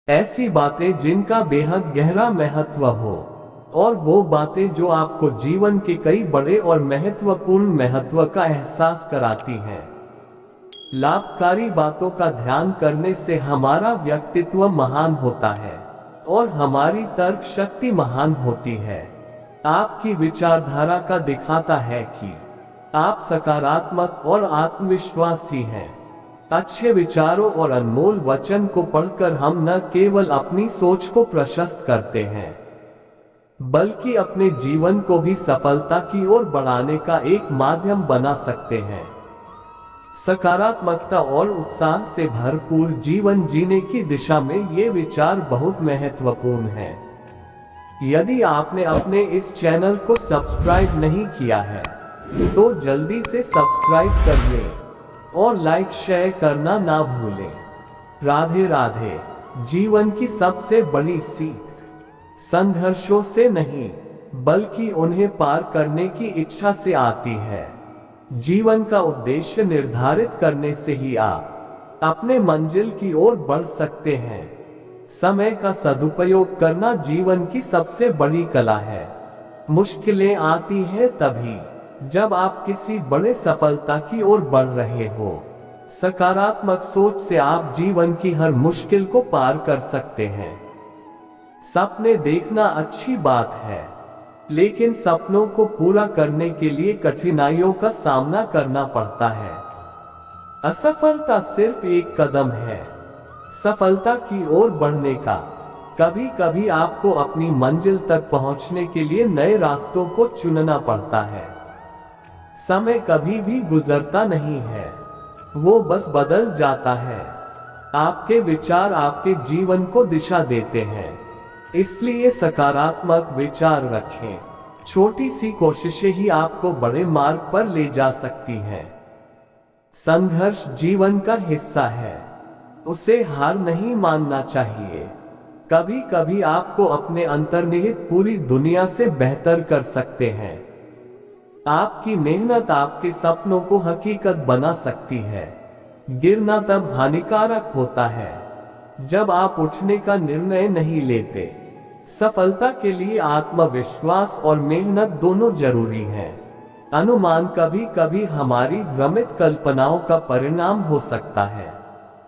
ऐसी बातें जिनका बेहद गहरा महत्व हो, और वो बातें जो आपको जीवन के कई बड़े और महत्वपूर्ण महत्व का एहसास कराती हैं। लाभकारी बातों का ध्यान करने से हमारा व्यक्तित्व महान होता है और हमारी तर्क शक्ति महान होती है। आपकी विचारधारा का दिखाता है कि आप सकारात्मक और आत्मविश्वासी हैं। अच्छे विचारों और अनमोल वचन को पढ़कर हम न केवल अपनी सोच को प्रशस्त करते हैं, बल्कि अपने जीवन को भी सफलता की ओर बढ़ाने का एक माध्यम बना सकते हैं। सकारात्मकता और उत्साह से भरपूर जीवन जीने की दिशा में ये विचार बहुत महत्वपूर्ण हैं। यदि आपने अपने इस चैनल को सब्सक्राइब नहीं किया है तो जल्दी से सब्सक्राइब कर लें और लाइक शेयर करना ना भूलें। राधे राधे। जीवन की सबसे बड़ी सीख संघर्षों से नहीं, बल्कि उन्हें पार करने की इच्छा से आती है। जीवन का उद्देश्य निर्धारित करने से ही आप अपने मंजिल की ओर बढ़ सकते हैं। समय का सदुपयोग करना जीवन की सबसे बड़ी कला है। मुश्किलें आती हैं तभी जब आप किसी बड़े सफलता की ओर बढ़ रहे हो। सकारात्मक सोच से आप जीवन की हर मुश्किल को पार कर सकते हैं। सपने देखना अच्छी बात है, लेकिन सपनों को पूरा करने के लिए कठिनाइयों का सामना करना पड़ता है। असफलता सिर्फ एक कदम है सफलता की ओर बढ़ने का। कभी कभी आपको अपनी मंजिल तक पहुंचने के लिए नए रास्तों को चुनना पड़ता है। समय कभी भी गुजरता नहीं है, वो बस बदल जाता है। आपके विचार आपके जीवन को दिशा देते हैं, इसलिए सकारात्मक विचार रखें। छोटी सी कोशिशें ही आपको बड़े मार्ग पर ले जा सकती हैं। संघर्ष जीवन का हिस्सा है, उसे हार नहीं मानना चाहिए। कभी कभी आपको अपने अंतर्निहित पूरी दुनिया से बेहतर कर सकते हैं। आपकी मेहनत आपके सपनों को हकीकत बना सकती है। गिरना तब हानिकारक होता है जब आप उठने का निर्णय नहीं लेते। सफलता के लिए आत्मविश्वास और मेहनत दोनों जरूरी हैं। अनुमान कभी कभी हमारी भ्रमित कल्पनाओं का परिणाम हो सकता है,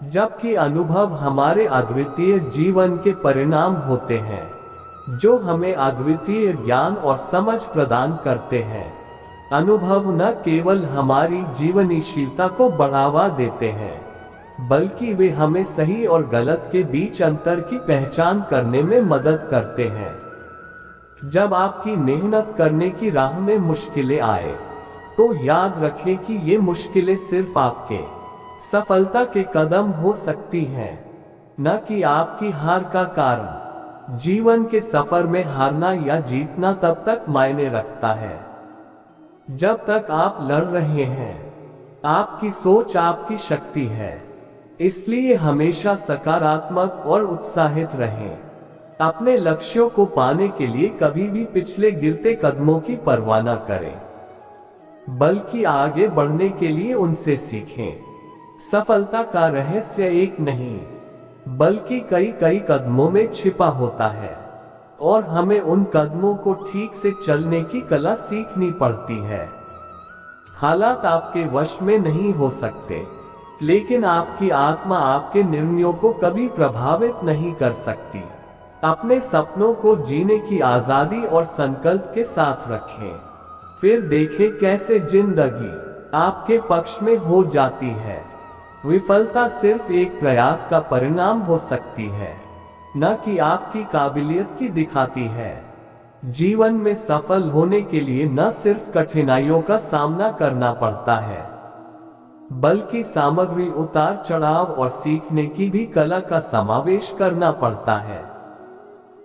जबकि अनुभव हमारे अद्वितीय जीवन के परिणाम होते हैं, जो हमें अद्वितीय ज्ञान और समझ प्रदान करते हैं। अनुभव न केवल हमारी जीवनीशीलता को बढ़ावा देते हैं, बल्कि वे हमें सही और गलत के बीच अंतर की पहचान करने में मदद करते हैं। जब आपकी मेहनत करने की राह में मुश्किलें आए, तो याद रखें कि ये मुश्किलें सिर्फ आपके सफलता के कदम हो सकती हैं, न कि आपकी हार का कारण। जीवन के सफर में हारना या जीतना तब तक मायने रखता है जब तक आप लड़ रहे हैं। आपकी सोच आपकी शक्ति है, इसलिए हमेशा सकारात्मक और उत्साहित रहें। अपने लक्ष्यों को पाने के लिए कभी भी पिछले गिरते कदमों की परवाह न करें, बल्कि आगे बढ़ने के लिए उनसे सीखें। सफलता का रहस्य एक नहीं, बल्कि कई कदमों में छिपा होता है, और हमें उन कदमों को ठीक से चलने की कला सीखनी पड़ती है। हालात आपके वश में नहीं हो सकते, लेकिन आपकी आत्मा आपके निर्णयों को कभी प्रभावित नहीं कर सकती। अपने सपनों को जीने की आजादी और संकल्प के साथ रखें, फिर देखें कैसे जिंदगी आपके पक्ष में हो जाती है। विफलता सिर्फ एक प्रयास का परिणाम हो सकती है, न कि आपकी काबिलियत की दिखाती है। जीवन में सफल होने के लिए न सिर्फ कठिनाइयों का सामना करना पड़ता है, बल्कि सामग्री उतार चढ़ाव और सीखने की भी कला का समावेश करना पड़ता है।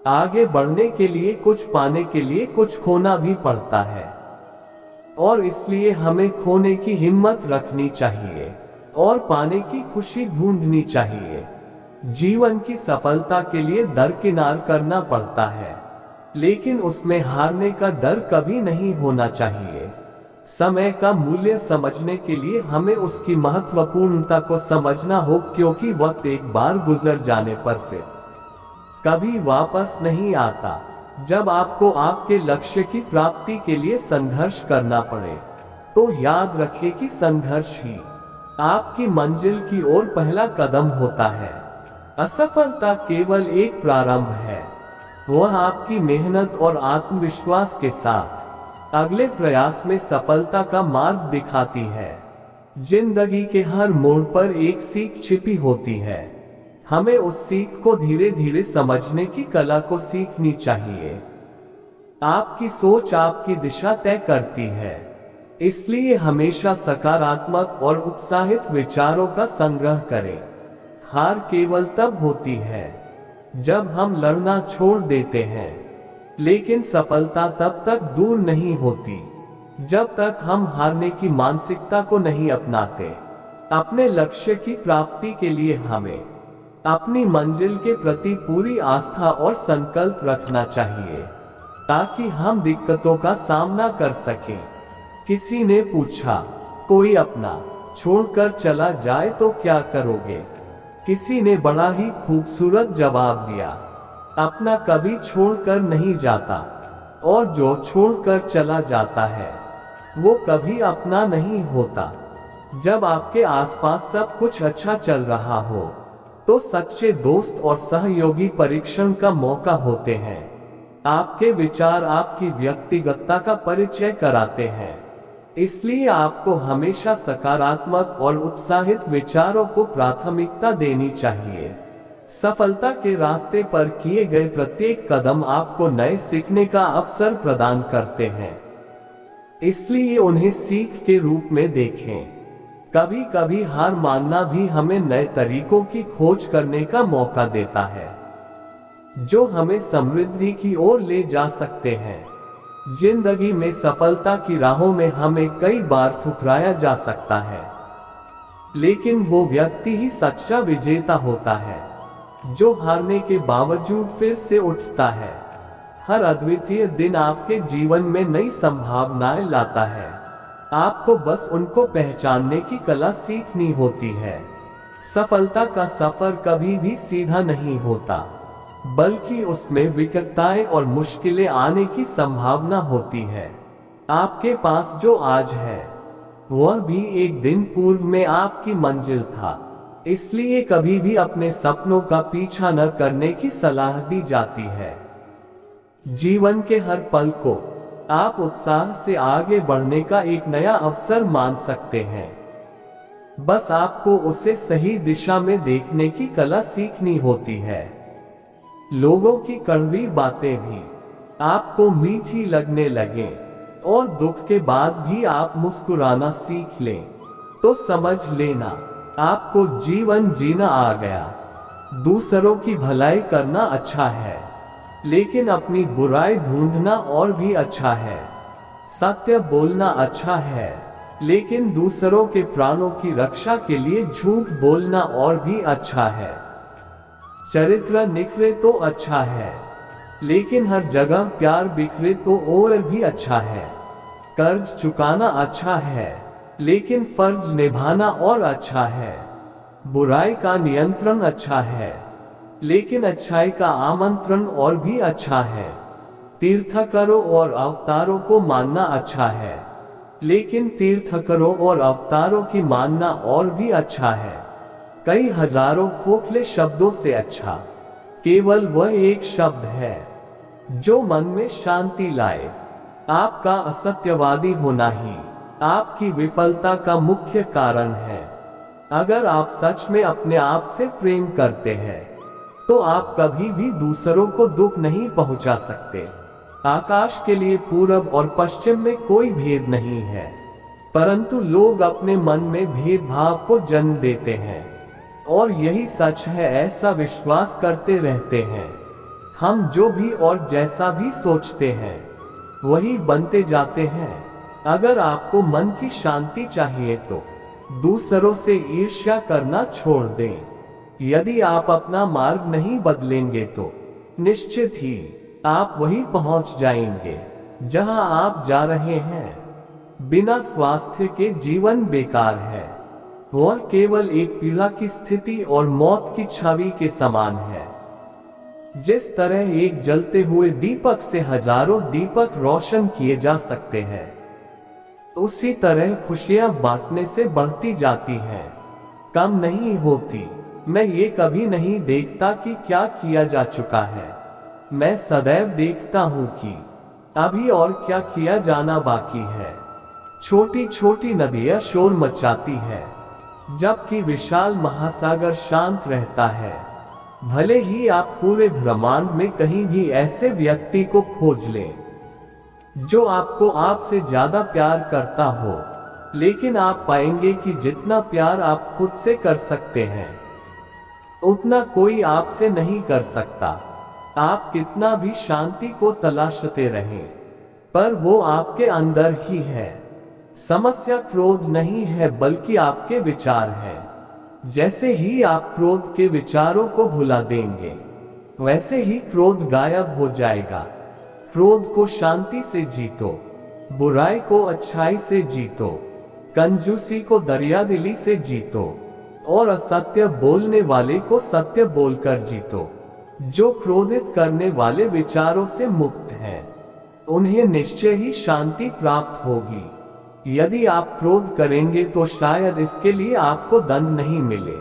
आगे बढ़ने के लिए कुछ पाने के लिए कुछ खोना भी पड़ता है, और इसलिए हमें खोने की हिम्मत रखनी चाहिए और पाने की खुशी ढूंढनी चाहिए। जीवन की सफलता के लिए दरकिनार करना पड़ता है, लेकिन उसमें हारने का डर कभी नहीं होना चाहिए। समय का मूल्य समझने के लिए हमें उसकी महत्वपूर्णता को समझना हो, क्योंकि वक्त एक बार गुजर जाने पर फिर कभी वापस नहीं आता। जब आपको आपके लक्ष्य की प्राप्ति के लिए संघर्ष करना पड़े, तो याद रखें कि संघर्ष ही आपकी मंजिल की ओर पहला कदम होता है। असफलता केवल एक प्रारंभ है, वह आपकी मेहनत और आत्मविश्वास के साथ अगले प्रयास में सफलता का मार्ग दिखाती है। जिंदगी के हर मोड़ पर एक सीख छिपी होती है। हमें उस सीख को धीरे धीरे समझने की कला को सीखनी चाहिए। आपकी सोच आपकी दिशा तय करती है, इसलिए हमेशा सकारात्मक और उत्साहित विचारों का संग्रह करें। हार केवल तब होती है जब हम लड़ना छोड़ देते हैं, लेकिन सफलता तब तक दूर नहीं होती जब तक हम हारने की मानसिकता को नहीं अपनाते। अपने लक्ष्य की प्राप्ति के लिए हमें अपनी मंजिल के प्रति पूरी आस्था और संकल्प रखना चाहिए, ताकि हम दिक्कतों का सामना कर सकें। किसी ने पूछा, कोई अपना छोड़कर चला जाए तो क्या करोगे? किसी ने बड़ा ही खूबसूरत जवाब दिया, अपना कभी छोड़कर नहीं जाता, और जो छोड़कर चला जाता है वो कभी अपना नहीं होता। जब आपके आसपास सब कुछ अच्छा चल रहा हो, तो सच्चे दोस्त और सहयोगी परीक्षण का मौका होते हैं। आपके विचार आपकी व्यक्तिगतता का परिचय कराते हैं, इसलिए आपको हमेशा सकारात्मक और उत्साहित विचारों को प्राथमिकता देनी चाहिए। सफलता के रास्ते पर किए गए प्रत्येक कदम आपको नए सीखने का अवसर प्रदान करते हैं, इसलिए उन्हें सीख के रूप में देखें। कभी कभी हार मानना भी हमें नए तरीकों की खोज करने का मौका देता है, जो हमें समृद्धि की ओर ले जा सकते हैं। जिंदगी में सफलता की राहों में हमें कई बार ठुकराया जा सकता है, लेकिन वो व्यक्ति ही सच्चा विजेता होता है, जो हारने के बावजूद फिर से उठता है। हर अद्वितीय दिन आपके जीवन में नई संभावनाएं लाता है। आपको बस उनको पहचानने की कला सीखनी होती है। सफलता का सफर कभी भी सीधा नहीं होता, बल्कि उसमें विकटताएं और मुश्किलें आने की संभावना होती है। आपके पास जो आज है, वह भी एक दिन पूर्व में आपकी मंजिल था, इसलिए कभी भी अपने सपनों का पीछा न करने की सलाह दी जाती है। जीवन के हर पल को आप उत्साह से आगे बढ़ने का एक नया अवसर मान सकते हैं। बस आपको उसे सही दिशा में देखने की कला सीखनी होती है। लोगों की कड़वी बातें भी आपको मीठी लगने लगे और दुख के बाद भी आप मुस्कुराना सीख लें, तो समझ लेना आपको जीवन जीना आ गया। दूसरों की भलाई करना अच्छा है, लेकिन अपनी बुराई ढूंढना और भी अच्छा है। सत्य बोलना अच्छा है, लेकिन दूसरों के प्राणों की रक्षा के लिए झूठ बोलना और भी अच्छा है। चरित्र निखरे तो अच्छा है, लेकिन हर जगह प्यार बिखरे तो और भी अच्छा है। कर्ज चुकाना अच्छा है, लेकिन फर्ज निभाना और अच्छा है। बुराई का नियंत्रण अच्छा है, लेकिन अच्छाई का आमंत्रण और भी अच्छा है। तीर्थंकरों और अवतारों को मानना अच्छा है, लेकिन तीर्थंकरों और अवतारों की मानना और भी अच्छा है। कई हजारों खोखले शब्दों से अच्छा केवल वह एक शब्द है जो मन में शांति लाए। आपका असत्यवादी होना ही आपकी विफलता का मुख्य कारण है। अगर आप सच में अपने आप से प्रेम करते हैं, तो आप कभी भी दूसरों को दुख नहीं पहुंचा सकते। आकाश के लिए पूरब और पश्चिम में कोई भेद नहीं है, परंतु लोग अपने मन में भेदभाव को जन्म देते हैं, और यही सच है ऐसा विश्वास करते रहते हैं। हम जो भी और जैसा भी सोचते हैं, वही बनते जाते हैं। अगर आपको मन की शांति चाहिए, तो दूसरों से ईर्ष्या करना छोड़ दें। यदि आप अपना मार्ग नहीं बदलेंगे, तो निश्चित ही आप वहीं पहुंच जाएंगे जहां आप जा रहे हैं। बिना स्वास्थ्य के जीवन बेकार है, वह केवल एक पीड़ा की स्थिति और मौत की छवि के समान है। जिस तरह एक जलते हुए दीपक से हजारों दीपक रोशन किए जा सकते हैं, उसी तरह खुशियां बांटने से बढ़ती जाती हैं, कम नहीं होती। मैं ये कभी नहीं देखता कि क्या किया जा चुका है, मैं सदैव देखता हूं कि अभी और क्या किया जाना बाकी है। छोटी छोटी नदियां शोर मचाती है, जबकि विशाल महासागर शांत रहता है। भले ही आप पूरे ब्रह्मांड में कहीं भी ऐसे व्यक्ति को खोज लें जो आपको आपसे ज्यादा प्यार करता हो, लेकिन आप पाएंगे कि जितना प्यार आप खुद से कर सकते हैं, उतना कोई आपसे नहीं कर सकता। आप कितना भी शांति को तलाशते रहें, पर वो आपके अंदर ही है। समस्या क्रोध नहीं है, बल्कि आपके विचार है। जैसे ही आप क्रोध के विचारों को भुला देंगे, वैसे ही क्रोध गायब हो जाएगा। क्रोध को शांति से जीतो, बुराई को अच्छाई से जीतो, कंजूसी को दरियादिली से जीतो, और असत्य बोलने वाले को सत्य बोलकर जीतो। जो क्रोधित करने वाले विचारों से मुक्त हैं, उन्हें निश्चय ही शांति प्राप्त होगी। यदि आप क्रोध करेंगे तो शायद इसके लिए आपको दंड नहीं मिले,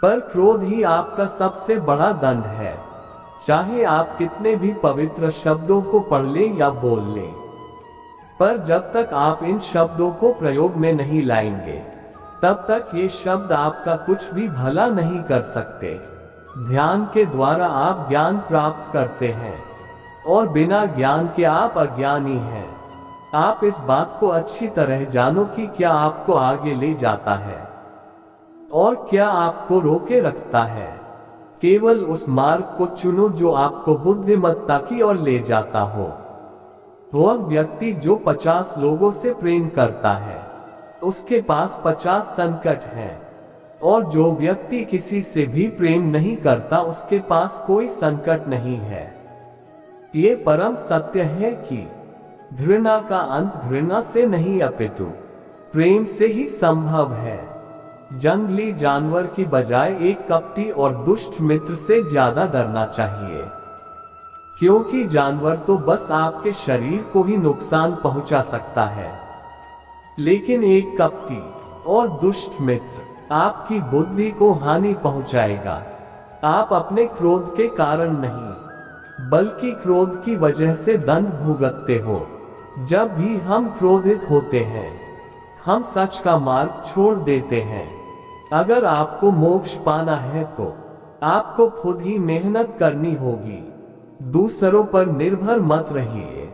पर क्रोध ही आपका सबसे बड़ा दंड है। चाहे आप कितने भी पवित्र शब्दों को पढ़ लें या बोल लें, पर जब तक आप इन शब्दों को प्रयोग में नहीं लाएंगे, तब तक ये शब्द आपका कुछ भी भला नहीं कर सकते। ध्यान के द्वारा आप ज्ञान प्राप्त करते हैं, और बिना ज्ञान के आप अज्ञानी हैं। आप इस बात को अच्छी तरह जानो कि क्या आपको आगे ले जाता है और क्या आपको रोके रखता है। केवल उस मार्ग को चुनो जो आपको बुद्धिमत्ता की ओर ले जाता हो। वह व्यक्ति जो 50 लोगों से प्रेम करता है, उसके पास 50 संकट हैं, और जो व्यक्ति किसी से भी प्रेम नहीं करता, उसके पास कोई संकट नहीं है। ये परम सत्य है कि घृणा का अंत घृणा से नहीं अपितु प्रेम से ही संभव है। जंगली जानवर की बजाय एक कपटी और दुष्ट मित्र से ज्यादा डरना चाहिए, क्योंकि जानवर तो बस आपके शरीर को ही नुकसान पहुंचा सकता है, लेकिन एक कपटी और दुष्ट मित्र आपकी बुद्धि को हानि पहुंचाएगा। आप अपने क्रोध के कारण नहीं, बल्कि क्रोध की वजह से दंड भुगतते हो। जब भी हम क्रोधित होते हैं, हम सच का मार्ग छोड़ देते हैं। अगर आपको मोक्ष पाना है तो आपको खुद ही मेहनत करनी होगी, दूसरों पर निर्भर मत रहिए।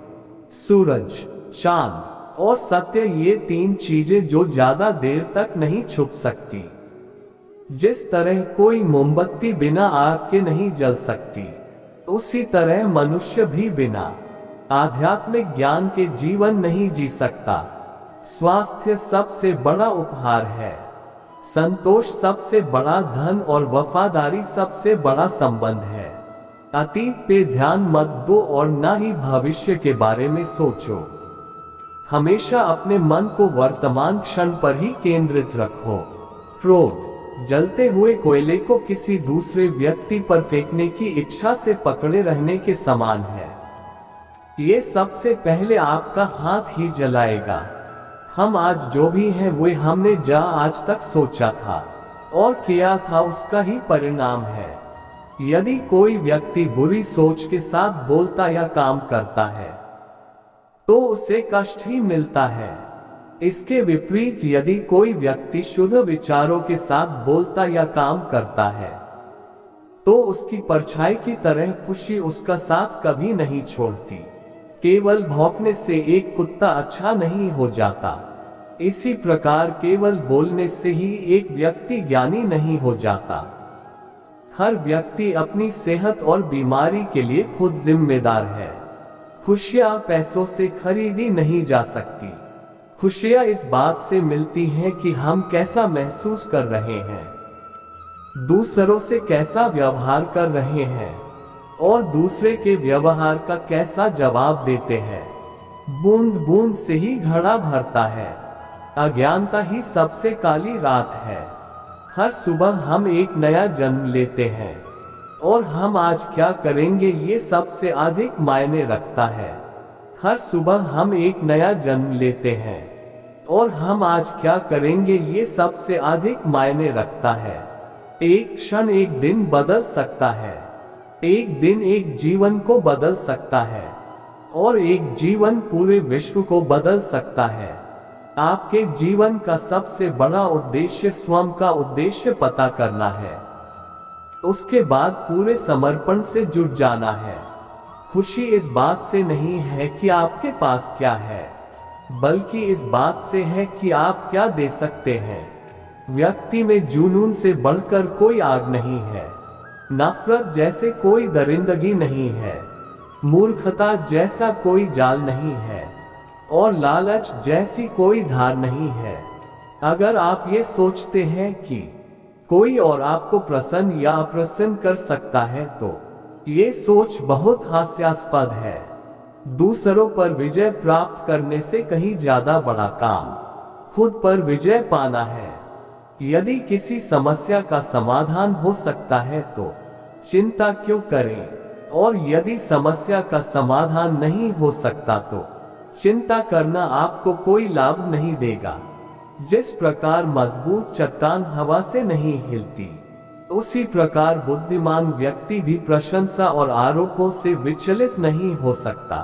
सूरज, चांद और सत्य, ये 3 चीजें जो ज्यादा देर तक नहीं छुप सकती। जिस तरह कोई मोमबत्ती बिना आग के नहीं जल सकती, उसी तरह मनुष्य भी बिना आध्यात्मिक ज्ञान के जीवन नहीं जी सकता। स्वास्थ्य सबसे बड़ा उपहार है, संतोष सबसे बड़ा धन और वफादारी सबसे बड़ा संबंध है। अतीत पे ध्यान मत दो और ना ही भविष्य के बारे में सोचो। हमेशा अपने मन को वर्तमान क्षण पर ही केंद्रित रखो। क्रोध जलते हुए कोयले को किसी दूसरे व्यक्ति पर फेंकने की इच्छा से पकड़े रहने के समान है। ये सबसे पहले आपका हाथ ही जलाएगा। हम आज जो भी हैं वो हमने आज तक सोचा था और किया था, उसका ही परिणाम है। यदि कोई व्यक्ति बुरी सोच के साथ बोलता या काम करता है तो उसे कष्ट ही मिलता है। इसके विपरीत यदि कोई व्यक्ति शुद्ध विचारों के साथ बोलता या काम करता है तो उसकी परछाई की तरह खुशी उसका साथ कभी नहीं छोड़ती। केवल भौंकने से एक कुत्ता अच्छा नहीं हो जाता, इसी प्रकार केवल बोलने से ही एक व्यक्ति ज्ञानी नहीं हो जाता। हर व्यक्ति अपनी सेहत और बीमारी के लिए खुद जिम्मेदार है। खुशियां पैसों से खरीदी नहीं जा सकती। खुशियां इस बात से मिलती हैं कि हम कैसा महसूस कर रहे हैं, दूसरों से कैसा व्यवहार कर रहे हैं और दूसरे के व्यवहार का कैसा जवाब देते हैं। बूंद बूंद से ही घड़ा भरता है। अज्ञानता ही सबसे काली रात है। हर सुबह हम एक नया जन्म लेते हैं और हम आज क्या करेंगे ये सबसे अधिक मायने रखता है। हर सुबह हम एक नया जन्म लेते हैं और हम आज क्या करेंगे ये सबसे अधिक मायने रखता है। एक क्षण एक दिन बदल सकता है, एक दिन एक जीवन को बदल सकता है और एक जीवन पूरे विश्व को बदल सकता है। आपके जीवन का सबसे बड़ा उद्देश्य स्वयं का उद्देश्य पता करना है, उसके बाद पूरे समर्पण से जुट जाना है। खुशी इस बात से नहीं है कि आपके पास क्या है, बल्कि इस बात से है कि आप क्या दे सकते हैं। व्यक्ति में जुनून से बढ़कर कोई आग नहीं है, नफरत जैसे कोई दरिंदगी नहीं है, मूर्खता जैसा कोई जाल नहीं है और लालच जैसी कोई धार नहीं है। अगर आप ये सोचते हैं कि कोई और आपको प्रसन्न या अप्रसन्न कर सकता है तो ये सोच बहुत हास्यास्पद है। दूसरों पर विजय प्राप्त करने से कहीं ज्यादा बड़ा काम खुद पर विजय पाना है। यदि किसी समस्या का समाधान हो सकता है तो चिंता क्यों करें, और यदि समस्या का समाधान नहीं हो सकता तो चिंता करना आपको कोई लाभ नहीं देगा। जिस प्रकार मजबूत चट्टान हवा से नहीं हिलती, उसी प्रकार बुद्धिमान व्यक्ति भी प्रशंसा और आरोपों से विचलित नहीं हो सकता।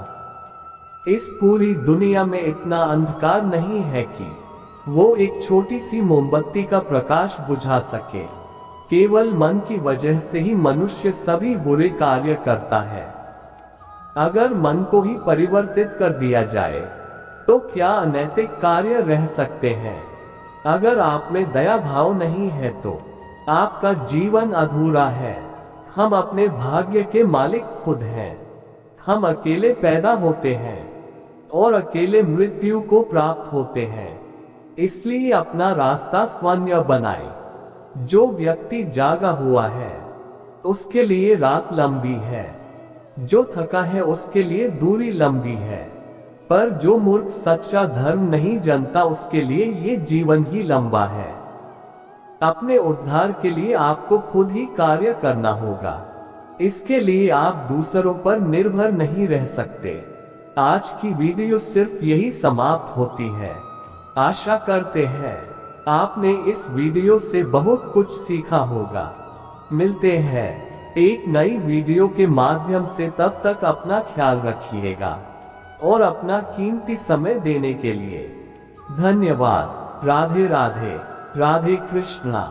इस पूरी दुनिया में इतना अंधकार नहीं है कि वो एक छोटी सी मोमबत्ती का प्रकाश बुझा सके। केवल मन की वजह से ही मनुष्य सभी बुरे कार्य करता है। अगर मन को ही परिवर्तित कर दिया जाए तो क्या अनैतिक कार्य रह सकते हैं। अगर आप में दया भाव नहीं है तो आपका जीवन अधूरा है। हम अपने भाग्य के मालिक खुद हैं। हम अकेले पैदा होते हैं और अकेले मृत्यु को प्राप्त होते हैं। इसलिए अपना रास्ता स्वयं बनाए। जो व्यक्ति जागा हुआ है उसके लिए रात लंबी है, जो थका है उसके लिए दूरी लंबी है, पर जो मूर्ख सच्चा धर्म नहीं जानता उसके लिए ये जीवन ही लंबा है। अपने उद्धार के लिए आपको खुद ही कार्य करना होगा। इसके लिए आप दूसरों पर निर्भर नहीं रह सकते। आज की वीडियो सिर्फ यही समाप्त होती है। आशा करते हैं आपने इस वीडियो से बहुत कुछ सीखा होगा। मिलते हैं एक नई वीडियो के माध्यम से, तब तक अपना ख्याल रखिएगा और अपना कीमती समय देने के लिए धन्यवाद। राधे राधे, राधे कृष्णा।